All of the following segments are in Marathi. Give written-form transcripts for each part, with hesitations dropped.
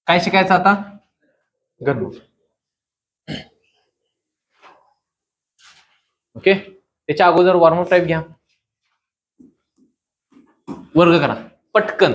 काय शिकायचं आता? घनमूळ. ओके, त्याच्या अगोदर वॉर्मअप टाईप घ्या, वर्ग करा पटकन.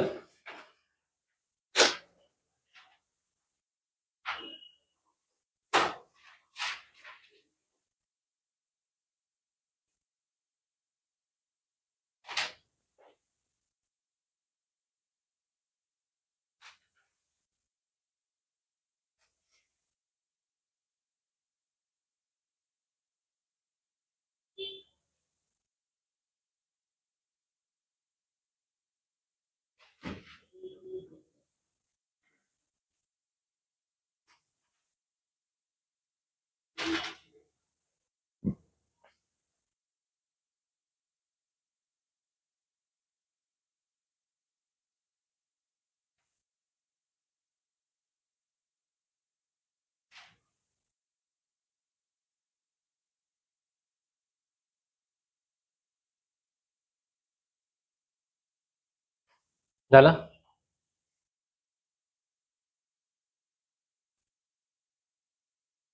झालं?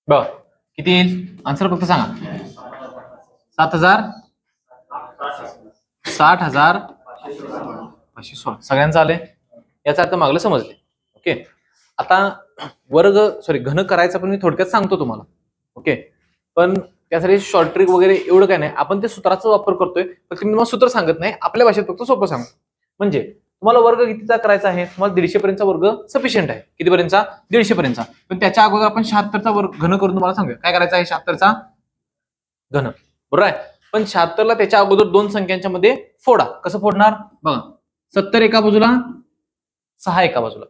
बघ किती येईल आन्सर फक्त सांगा. 7,000, 60,516 सगळ्यांचं आले. याचा अर्थ मागलं समजले. ओके, आता घन करायचं पण मी थोडक्यात सांगतो तुम्हाला. ओके, पण त्यासाठी शॉर्ट ट्रिक वगैरे एवढं काय नाही, आपण ते सूत्राचा वापर करतोय, फक्त मी तुम्हाला सूत्र सांगत नाही, आपल्या भाषेत फक्त सोपं सांगतो. म्हणजे तुम्हाला वर्ग कितीचा करायचा आहे? तुम्हाला 150 पर्यंतचा वर्ग सफिशियंट आहे. कितीपर्यंतचा? 150 पर्यंतचा. पण त्याच्या अगोदर आपण 76चा वर्ग घन करून तुम्हाला सांगूया. काय करायचं आहे? 76चा घन, बरोबर आहे. पण 76ला त्याच्या अगोदर दोन संख्यांच्या मध्ये फोडा. कसं फोडणार? बघा, 70 एका बाजूला, 6 एका बाजूला,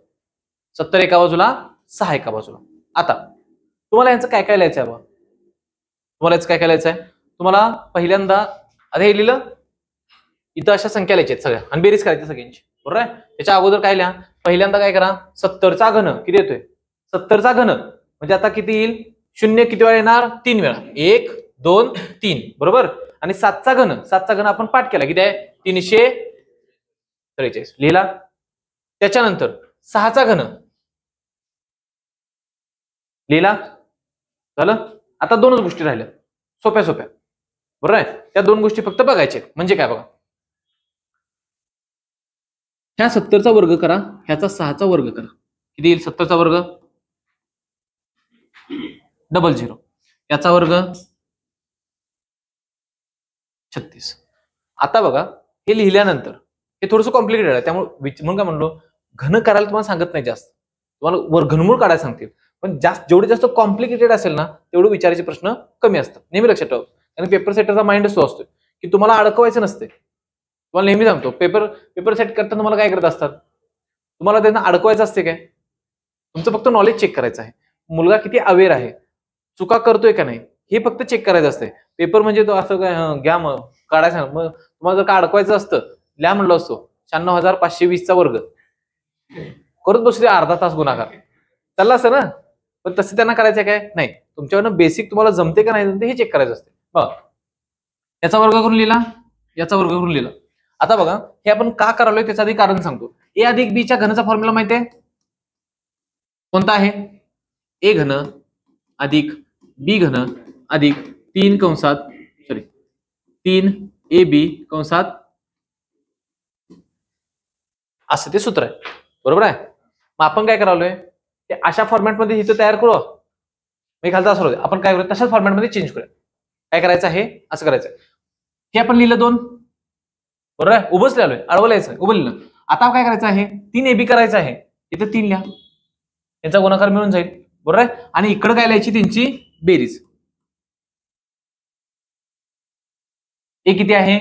70 एका बाजूला, 6 एका बाजूला. आता तुम्हाला यांचं काय काय लिहायचं आहे? तुम्हाला याचं काय काय लिहायचं आहे? तुम्हाला पहिल्यांदा आता हे लिहिलं, इथं अशा संख्या लिहायच्या आहेत सगळ्या आणि बेरीज करायची सगळ्यांची, बरोबर आहे. त्याच्या अगोदर काय लिहा? पहिल्यांदा काय करा? 70चा घन किती येतोय? 70चा घन म्हणजे आता किती येईल? 0 किती वेळा येणार? 3 वेळा. 1 2 3, बरोबर. आणि 7चा घन आपण पाठ केला, किती आहे? 343 लिहिला. त्याच्यानंतर 6चा घन लिहिला. झालं. आता दोनच गोष्टी राहिल्या, सोप्या सोप्या, बरोबर आहे. त्या दोन गोष्टी फक्त बघायच्या. म्हणजे काय? बघा, ह्या 70चा वर्ग करा, ह्याचा 6चा वर्ग करा. किती येईल? 70चा वर्ग 00, याचा वर्ग 36. आता बघा, हे लिहिल्यानंतर हे थोडंसं कॉम्प्लिकेटेड आहे, त्यामुळे म्हणून काय म्हणलो, घन करायला तुम्हाला सांगत नाही जास्त, तुम्हाला घनमूळ काढायला सांगतील. पण जेवढे जास्त कॉम्प्लिकेटेड असेल ना, तेवढे विचारायचे प्रश्न कमी असतात. नेहमी लक्षात ठेवा. आणि पेपर सेटरचा माइंड असतो की तुम्हाला अडकवायचं नसते. तुम्हाला नेहमी सांगतो, पेपर सेट करताना तुम्हाला काय करत असतात? तुम्हाला त्यांना अडकवायचं असते काय? तुमचं फक्त नॉलेज चेक करायचं आहे. मुलगा किती अवेअर आहे, चुका करतोय का नाही, हे फक्त चेक करायचं असते. पेपर म्हणजे तो असं काय घ्या मग काढायचं. मग तुम्हाला जर का अडकवायचं असतं, लिहा म्हणलं असतो 96,520चा वर्ग, करत बसले अर्धा तास गुणाकार, चालला असं ना. पण तसं त्यांना करायचं काय नाही. तुमच्याकडनं बेसिक तुम्हाला जमते का नाही जमते हे चेक करायचं असते. बघा, याचा वर्ग करून लिहिला, याचा वर्ग करून लिहिला. आता बघा, हे आपण का करालोय त्याचं आधी कारण सांगतो. ए अधिक बी च्या घनाचा फॉर्म्युला माहिती आहे कोणता आहे? ए घन अधिक बी घन अधिक 3 कंसात असं ते सूत्र आहे, बरोबर आहे. मग आपण काय करालोय? ते अशा फॉर्मॅटमध्ये इथं तयार करू, मी खालचा असं आपण काय करूया तशाच फॉर्मॅटमध्ये चेंज करूया. काय करायचं आहे? असं करायचं. हे आपण लिहिलं 2, बरोबर आहे. उभंच लिहिलोय, आडवं लिहायचं, उभं लिहिलं. आता काय करायचं आहे? 3 AB करायचं आहे. इथं 3 लिहा, याचा गुणाकार मिळून जाईल, बरोबर आहे. आणि इकडे काय लिहायची? त्यांची बेरीज. ए किती आहे?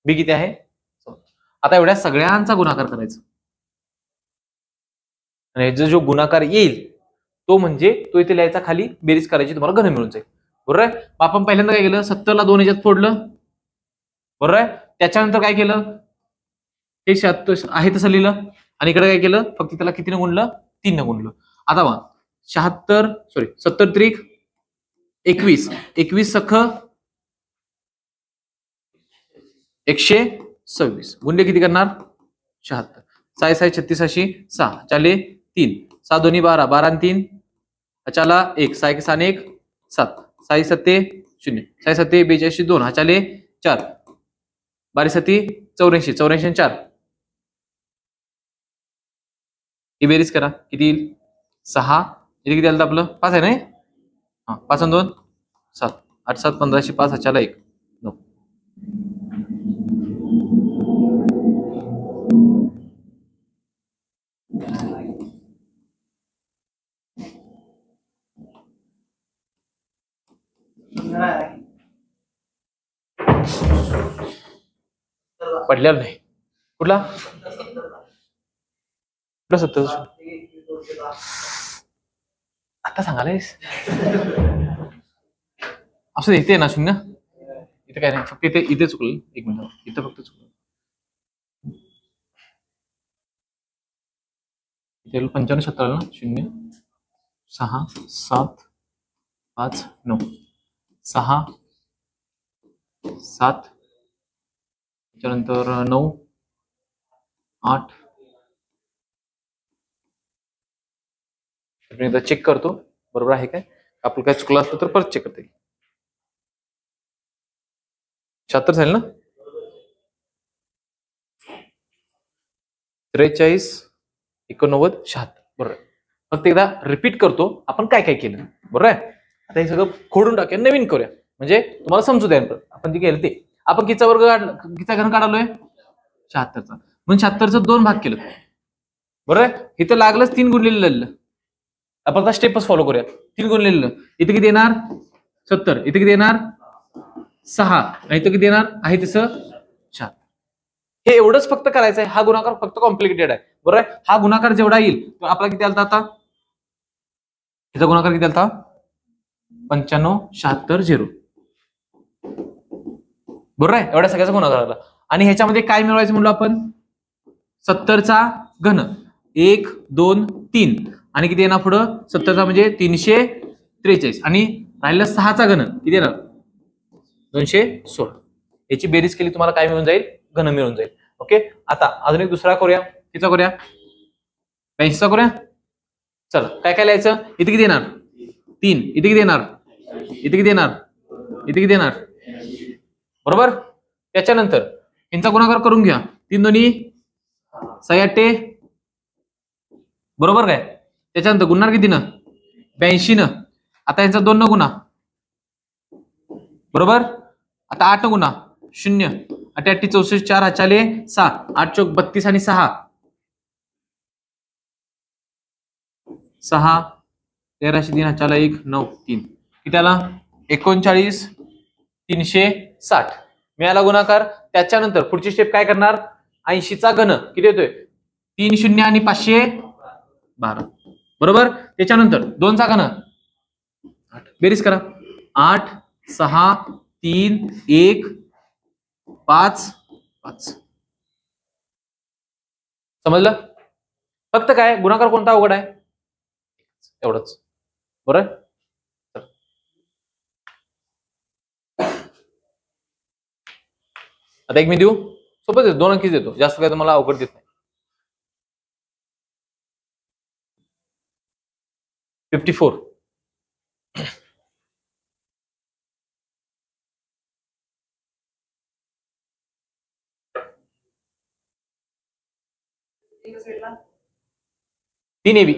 बी किती आहे? आता एवढ्या सगळ्यांचा गुणाकार करायचा आणि जो गुणाकार येईल तो म्हणजे तो इथे लिहायचा, खाली बेरीज करायची, तुम्हाला घन मिळून जाईल, बरोबर आहे. आपण पहिल्यांदा काय केलं? 70ला 2 याच्यात फोडलं, बरोबर आहे. त्याच्यानंतर काय केलं? हे 76 आहे तसं लिहिलं आणि इकडे काय केलं? फक्त त्याला कितीने गुणलं? 3 ने गुणलं. आता बघा, 70 त्रिक 21 21 सख 126 गुणले किती करणार 76 6 6 36 अशी 6 चाले 3 6 दोन्ही 12 12 आणि 3 अचाला 1 6 1 6 1 7 6 सत्ते 0 6 सत्ते 42 2 अचाले 4 12 सत्ती 84 84 आणि 4 ही बेरीज करा किती येईल 6 इथे किती आलं आपलं 5 आहे ना हा 5 आणि 2 7 8 7 15 5 अचाला 1 9 पडलेला नाही कुठला कुठला 70 आता सांगायलास असं इथे ना शून्य इथे काय नाही फक्त इथे चुकलं 1 मिनिट इथं फक्त चुकलं इथे 95 70 ना 0 6 7 5 9 6 7 त्यानंतर 9 8 एकदा चेक करतो बरोबर आहे काय आपलं काय चुकलं असलं तर परत चेक करता येईल 76 झालं ना 43 89 76 बरोबर फक्त एकदा रिपीट करतो आपण काय काय केलं बरोबर आहे आता हे सगळं खोडून टाकूया नवीन करूया म्हणजे तुम्हाला समजू द्या आपण जे केलं ते आपण कितीचा वर्ग काढला कितीचा घन काढलोय 76चा म्हणून 76चं 2 भाग केलं बरोबर आहे इथं लागलंच 3 गुणलेलं आपण आता स्टेपच फॉलो करूया 3 गुणलेलं इथे किती येणार 70 इथे किती येणार 6 आणि इथं किती येणार आहे तसं 4 हे एवढंच फक्त करायचं आहे हा गुणाकार फक्त कॉम्प्लिकेटेड आहे बरोबर आहे हा गुणाकार जेवढा येईल तो आपला किती आलता आता ह्याचा गुणाकार किती आलता 95 76 0 बरोबर आहे एवढ्या सगळ्याचा गुणाकार आला आणि ह्याच्यामध्ये काय मिळवायचं म्हणलो आपण 70चा घन 1 2 3 आणि किती येणार पुढं 70चा म्हणजे 343 आणि राहिलेला 6चा घन किती येणार 216 याची बेरीज केली तुम्हाला काय मिळून जाईल घन मिळून जाईल ओके आता अजून एक दुसरा करूया किती करूया 82चा करूया चला काय काय लिहायचं इथे किती येणार 3 इथे किती येणार इथे किती येणार इथे किती येणार बरोबर त्याच्यानंतर यांचा गुणाकार करून घ्या 3 दोन्ही 6 8 बरोबर काय त्याच्यानंतर गुणणार किती न 82 न आता यांचा 2 न गुणा बरोबर आता 8 गुणा 0 8 8 64 4 हाचाले 6 8 चौक 32 आणि 6 6 13 3 हाचाला 1 9 3 किती आला 39 360 मिळाला गुणाकार त्याच्यानंतर पुढची स्टेप काय करणार 80चा घन किती येतोय 3 0 आणि 512 बरोबर त्याच्यानंतर 2चा घन बेरीज करा 8 6 3 1 5 5 समजलं फक्त काय गुणाकार कोणता अवघड आहे एवढंच बरोबर आता एक मी देऊ सोपच देतो 2 अंकीच देतो जास्त काय तुम्हाला अवघड देत नाही 54 3 AB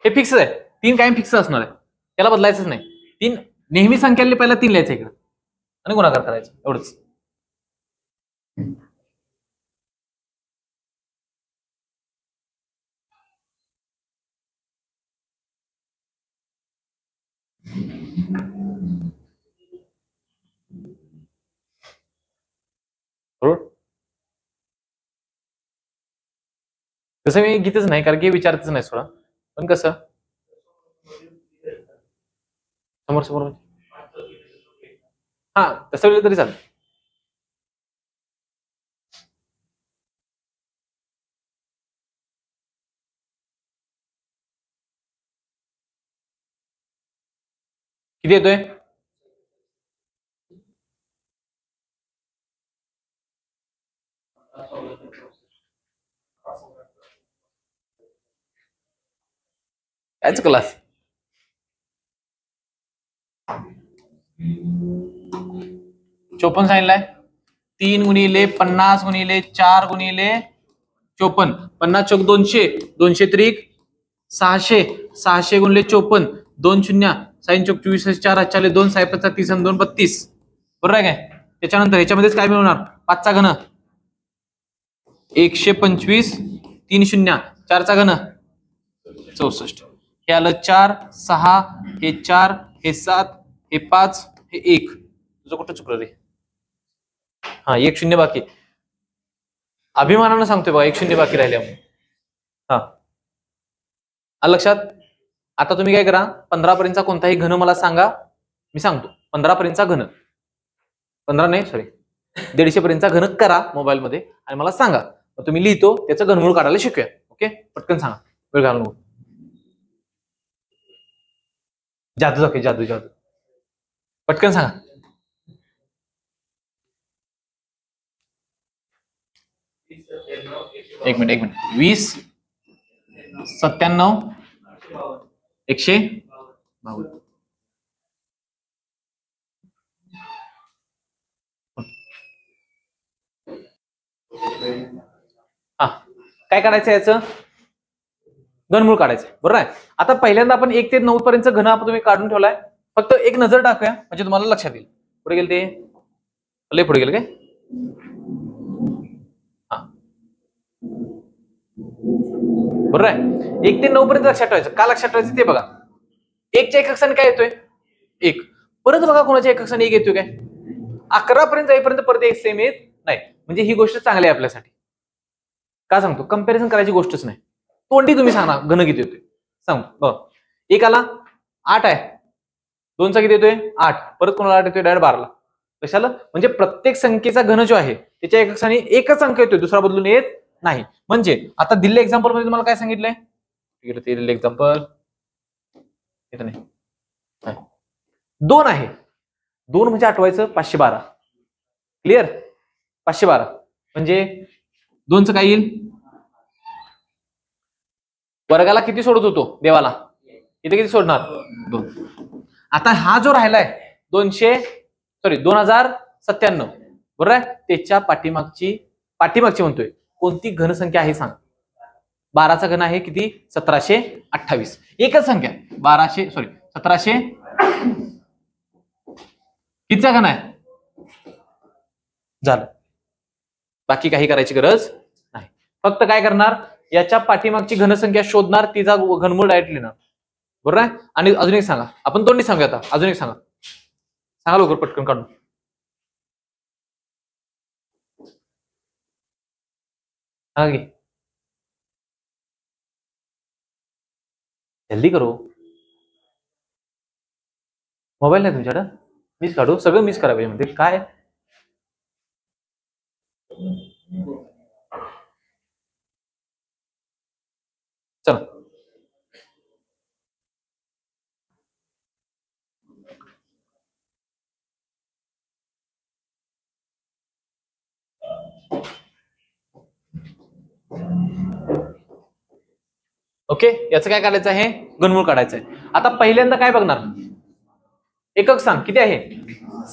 हे फिक्स आहे 3 कायम फिक्स असणार आहे त्याला बदलायचंच नाही 3 नेहमी संख्याले पहिला 3 लिहायचं इकडे आणि गुणाकार करायचं एवढंच बरोबर तसं मी घेतच नाही कारण की विचारतच नाही सोडा पण कसं समोर समोर हा तसं वेळ तरी चालेल किती येतोय? कायच क्लास 54 सांगितलंय. 3 गुणिले 50 गुणिले 4 गुणिले 54. 50 चौक 200, 200 त्रिक 600, 600 गुणिले 54, 2 शून्य, साइन चौक 24, 4 चाले 2, 6 5 30 आणि 2 32. बरोबर आहे काय? त्याच्यानंतर ह्याच्यामध्येच काय मिळवणार? 5चा घन 125, 3 शून्य, 4चा घन 64. हे आलं 4, 6, हे 4, हे 7, हे 5, हे 1. तुझं कुठं चुकलं रे? हा 1 शून्य बाकी. अभिमानानं सांगतोय बघा 1 शून्य बाकी राहिल्यामुळे. हा आलं लक्षात? आता तुम्ही काय करा, 15 पर्यंतचा कोणताही घन मला सांगा, मी सांगतो. 15 पर्यंतचा घन, 15 नाही सॉरी 150 पर्यंतचा घन करा मोबाईल मध्ये आणि मला सांगा. तुम्ही लिहितो त्याचं घनमूळ काढायला शिकूया. ओके, पटकन सांगा, वेळ घालू नको. जादू दाखव, जादू जादू, पटकन सांगा. एक मिनिट 20, 97, 152. हा काय काढायचं याचं? घनमूळ काढायचं, बरोबर आहे. आता पहिल्यांदा आपण 1 ते 9 पर्यंत घन आपण तुम्ही काढून ठेवलाय. फक्त एक नजर टाकूया म्हणजे तुम्हाला लक्षात येईल. पुढे गेले ते लय पुढे गेले काय? हा बरोबर आहे. 1 ते 9 पर्यंत लक्षात ठेवायचं. का लक्षात ठेवायचं ते बघा. 1च्या एक कक्षाने काय येतोय? 1. परत बघा कोणाच्या एक कक्षाने 1 येतोय काय? 11 पर्यंत जाईपर्यंत परत 1 सेम येत नाही. म्हणजे ही गोष्ट चांगली आहे आपल्यासाठी. का सांगतो? कंपॅरिझन करायची गोष्टच नाही. तोंडी तुम्ही सांगा घन किती येतोय सांगतो. 1 आला 8 आहे, 2चा किती येतोय 8, परत कोणाला 8 येतोय? डायरेक्ट 12ला. कशाला? म्हणजे प्रत्येक संख्येचा घन जो आहे त्याच्या एक कक्षाने एकच अंक येतोय, दुसरा बदलून येत नाही. म्हणजे आता दिलेल्या एक्झाम्पल मध्ये तुम्हाला काय सांगितलंय? ते दिलेलं एक्झाम्पल इथं नाही, 2 आहे. 2 म्हणजे आठवायचं 512. क्लिअर? 512 म्हणजे 2चं काय येईल? वर्गाला किती सोडत होतो देवाला? इथे किती सोडणार? 2. आता हा जो राहिलाय 2097, बरोबर आहे. त्याच्या पाठीमागची म्हणतोय कोणती घनसंख्या आहे सांग. 12चा घन आहे किती? 1728. एकच संख्या 1700 कितीचा घन आहे? झालं, बाकी काही करायची गरज नाही. फक्त काय करणार, याच्या पाठीमागची घनसंख्या शोधणार, तिचा घनमूळ डायरेक्ट लिहिणार. बरोबर आहे. आणि अजून एक सांगा, आपण तोंडी सांगूया आता. अजून एक सांगा, सांगा लवकर पटकन काढून. सांगा की, जल्दी करो. मोबाईल नाही तुमच्याकडे? मीच काढू? सगळं मीच करावे म्हणजे काय? चला ओके, याचं काय काढायचं आहे? घनमूळ काढायचं आहे. आता पहिल्यांदा काय बघणार? एकक सांग किती आहे?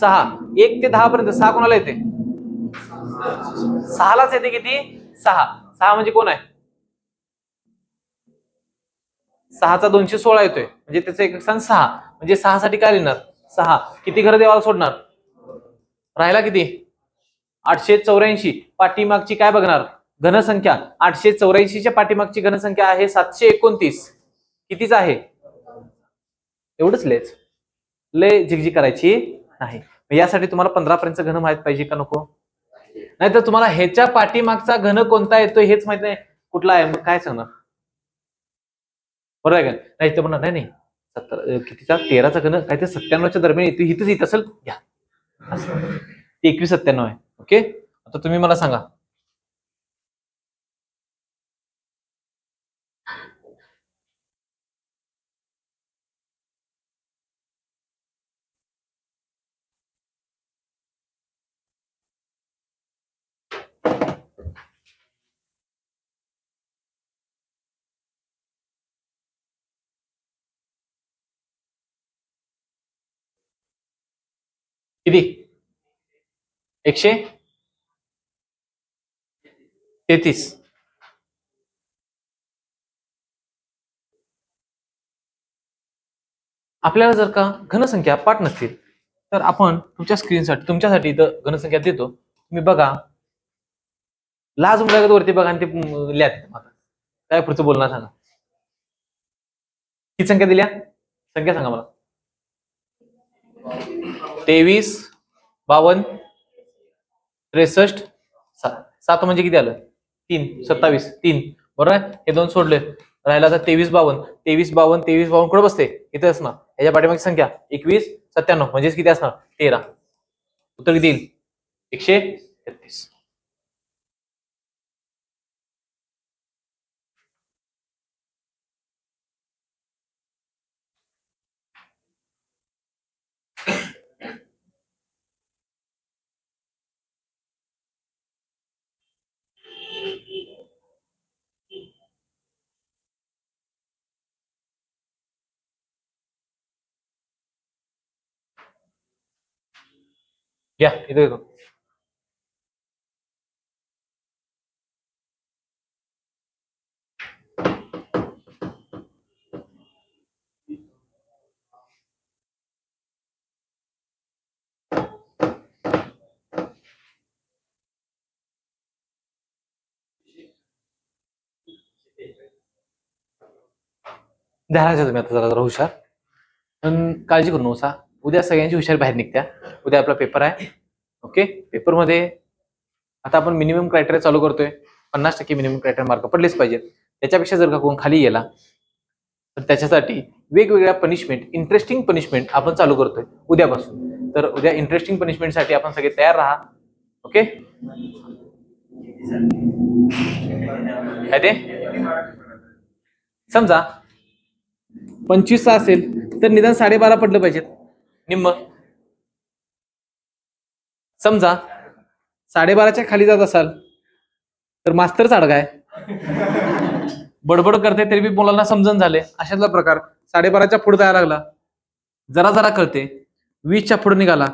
6. 1 ते 10 पर्यंत 6 कोणाला येते? 6लाच येते. किती? 6. 6 म्हणजे कोण आहे? 6चा 216 येतोय म्हणजे त्याचं एकक स्थान 6. म्हणजे 6 साठी काय लिहिणार? 6. किती घरं देवाला सोडणार? राहिला किती? 884. पाठीमागची काय बघणार? घनसंख्या. 884च्या पाठीमागची घनसंख्या आहे 729. कितीच आहे? एवढंच लेच, लय झिगझिग करायची नाही. यासाठी तुम्हाला 15 पर्यंत घन माहित पाहिजे का नको? नाहीतर तुम्हाला ह्याच्या पाठीमागचा घन कोणता येतोय हेच माहित नाही कुठला आहे, मग काय सांगणार? बरोबर आहे का? नाही तर म्हणणार नाही नाही 17 13चा घन काय ते 97च्या दरम्यान येतो, इथंच येत असेल घ्या. 2197 आहे. ओके, आता तुम्ही मला सांगा किती 133. आपल्याला जर का घनसंख्या पाठ नसतील तर आपण तुमच्यासाठी इथं घनसंख्या देतो, तुम्ही बघा, लाज मुलागत वरती बघा आणि ते लिहा. काय पुढचं बोलणार सांगा. किती संख्या दिल्या, संख्या सांगा मला. 23, 52, 63, 7 म्हणजे किती आलं, 3, 27, 3 बरोबर आहे. हे दोन सोडले, राहिला आता 23, 52, 23, 52, 23, 52 कुठे बसते, इथे असणार. ह्याच्या पाठीमागची संख्या 21, 97 म्हणजेच किती असणार, 13. उत्तर किती येईल, 133. या इथे येतो. ध्यानाच्या तुम्ही आता जरा हुशार, पण काळजी करू नका. उद्या सगळ्यांची हुशार बाहेर निघत्या. उद्या आपला पेपर आहे. ओके, पेपरमध्ये आता आपण मिनिमम क्रायटेरिया चालू करतोय. 50% मिनिमम क्रायटेरिया मार्क पडलेच पाहिजेत. त्याच्यापेक्षा जर का कोण खाली गेला तर त्याच्यासाठी वेगवेगळ्या पनिशमेंट, इंटरेस्टिंग पनिशमेंट आपण चालू करतोय उद्यापासून. तर उद्या इंटरेस्टिंग पनिशमेंटसाठी आपण सगळे तयार राहा. ओके, काय ते समजा 25 असेल तर निदान 12.5 पडलं पाहिजेत, निम्म. समजा 12.5च्या खाली जात असाल तर मास्तर चाडगाय बडबड करते तरी बी मुलांना समजून झाले, अशातला प्रकार. 12.5च्या पुढे जायला लागला, जरा जरा कळते, 20च्या पुढे निघाला,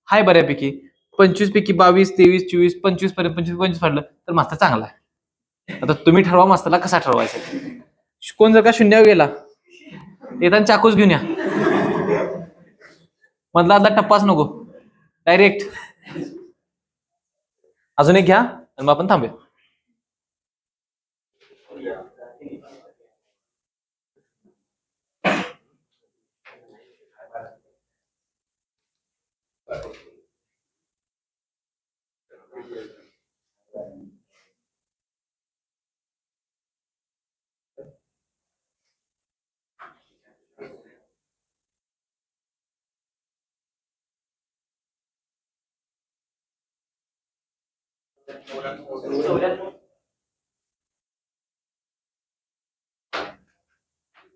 हाय बऱ्यापैकी, 25 पैकी 22, 23, 24, 25 पर्यंत 25 पडलं तर मास्तर चांगला आहे. आता तुम्ही ठरवा मास्तरला कसा ठरवायचा. कोण जर का शून्यावर गेला, येताना चाकूच घेऊन या, मधला आदला टप्पाच नको, डायरेक्ट. अजून एक घ्या आणि मग आपण थांबूया.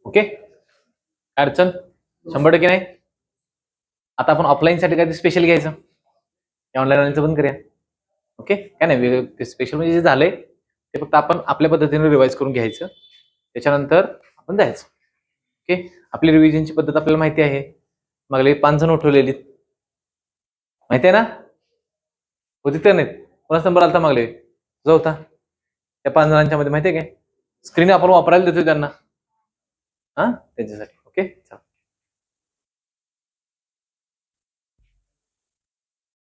ओके, अडचण 100% नाही. आता आपण ऑफलाईन साठी काय स्पेशल घ्यायचं, ऑनलाईन बंद करूया. ओके, काय नाही, स्पेशल म्हणजे जे झालंय ते फक्त आपण आपल्या पद्धतीने रिवाइज करून घ्यायचं, त्याच्यानंतर आपण जायचं. ओके, आपली रिव्हिजनची पद्धत आपल्याला माहिती आहे. मागले 5 जण उठवलेली माहिती आहे ना, होती तर नाहीत. कोणाचा नंबर आलता मागले, जो होता त्या 5 जणांच्या मध्ये, माहिती आहे काय. स्क्रीन आपण वापरायला देतोय त्यांना, हा, त्यांच्यासाठी. ओके, चला.